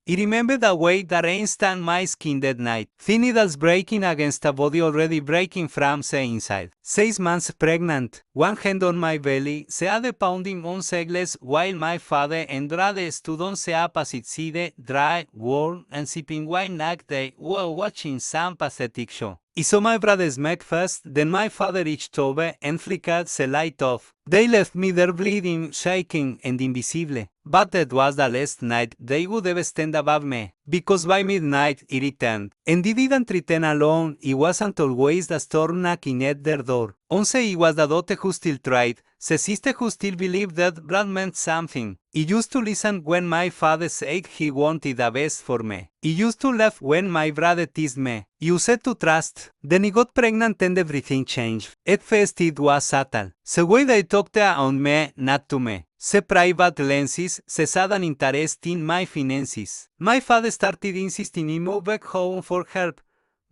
I remember the way the rain stung my skin that night. Thin needles breaking against a body already breaking from the inside. 6 months pregnant, one hand on my belly, se had pounding on segles while my father and brother stood on the opposite side, dry, warm, and sipping wine like they were watching some pathetic show. I saw my brothers make first, then my father reached over and flickered the light off. They left me there bleeding, shaking, and invisible. But that was the last night they would ever stand above me, because by midnight he returned. And he didn't return alone, it wasn't always the storm knocking at their door. Once it was the daughter who still tried, the sister who still believed that blood meant something. He used to listen when my father said he wanted the best for me. He used to laugh when my brother teased me. He used to trust. Then he got pregnant and everything changed. At first it was subtle. The way they talked on me, not to me. The private lenses, the sudden interest in my finances. My father started insisting he move back home for help,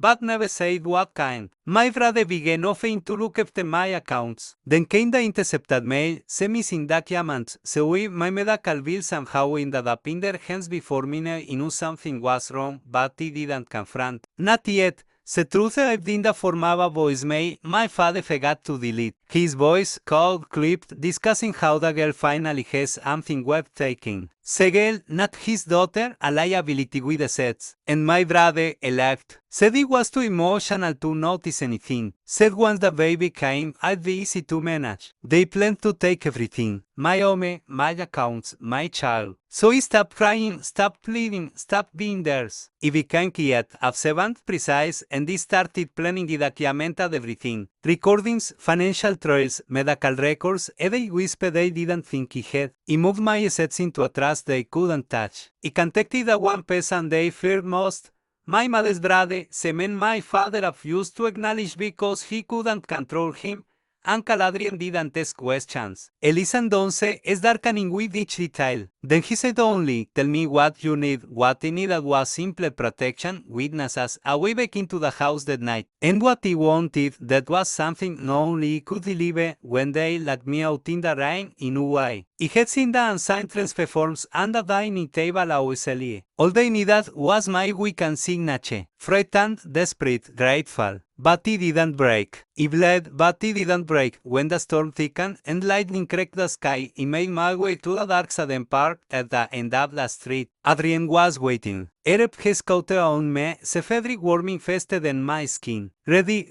but never said what kind. My brother began offering to look after my accounts. Then came the intercepted mail, the missing documents, so my medical bill somehow ended up in their hands before me. He knew something was wrong, but he didn't confront. Not yet. The truth arrived in the form of a voicemail my father forgot to delete. His voice, cold, clipped, discussing how the girl finally has something worth taking. The girl, not his daughter, a liability with assets. And my brother-elect said it was too emotional to notice anything. Said once the baby came, I'd be easy to manage. They planned to take everything. My home, my accounts, my child. So he stopped crying, stopped pleading, stopped being theirs. He became quiet, observant, precise, and he started planning the documented everything. Recordings, financial trails, medical records, and they whispered they didn't think he had. He moved my assets into a trust they couldn't touch. He contacted the one person they feared most, my mother's brother, the man my father refused to acknowledge because he couldn't control him. Uncle Adrian didn't ask questions. He listened once, as darkening with each detail. Then he said only, tell me what you need. What he needed was simple protection, witnesses, a way back into the house that night. And what he wanted, that was something only he could deliver when they let me out in the rain in Hawaii. He had seen the unsigned transfer forms on the dining table outside. All they needed was my weekend signature. Frightened, desperate, grateful. But he didn't break. He bled, but he didn't break. When the storm thickened and lightning cracked the sky, he made my way to the dark sudden park at the end of the street. Adrian was waiting. Ereb his coat on me, the fabric warm infested in my skin. Ready?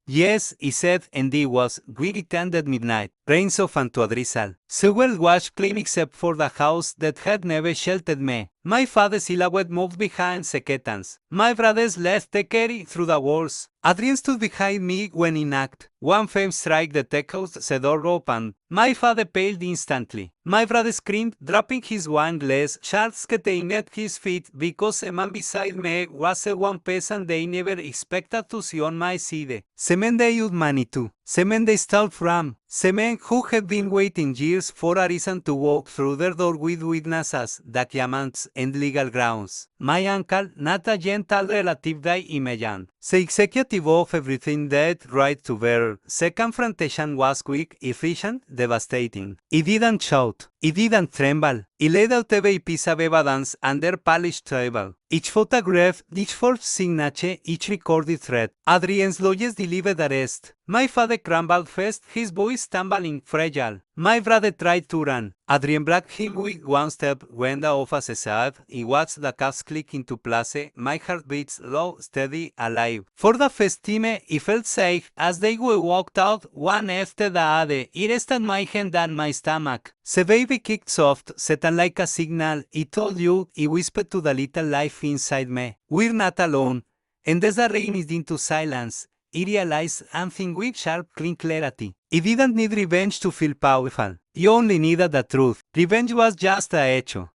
Yes, he said, and he was. We returned at midnight. Rains off onto a drizzle. The world was clean except for the house that had never sheltered me. My father's silhouette moved behind the curtains. My brothers left the carry through the walls. Adrian stood behind me when he knocked. One firm strike that echoed, the door opened. My father paled instantly. My brother screamed, dropping his wine glass, shards scattering at his feet, because the man beside me was the one person they never expected to see on my side. The man they owed money to. The man they stole from. The man who had been waiting years for a reason to walk through their door with witnesses, documents, and legal grounds. My uncle, not a gentle relative they imagined. The executive of everything that right to bear. The confrontation was quick, efficient, devastating. He didn't shout. He didn't tremble. He laid out every piece of evidence on their polished table. Each photograph, each forged signature, each recorded thread. Adrian's lawyers delivered the rest. My father crumbled fast, his voice stumbling, fragile. My brother tried to run. Adrian backed him with one step. When the officer arrived, he watched the cuffs click into place. My heart beats low, steady, alive. For the first time, he felt safe as they were walked out, one after the other. He rested my hand on my stomach. The baby kicked soft, Satan like a signal. He told you, he whispered to the little life inside me. We're not alone. And as the rain is into silence, he realized something with sharp, clean clarity. He didn't need revenge to feel powerful. He only needed the truth. Revenge was just a hecho.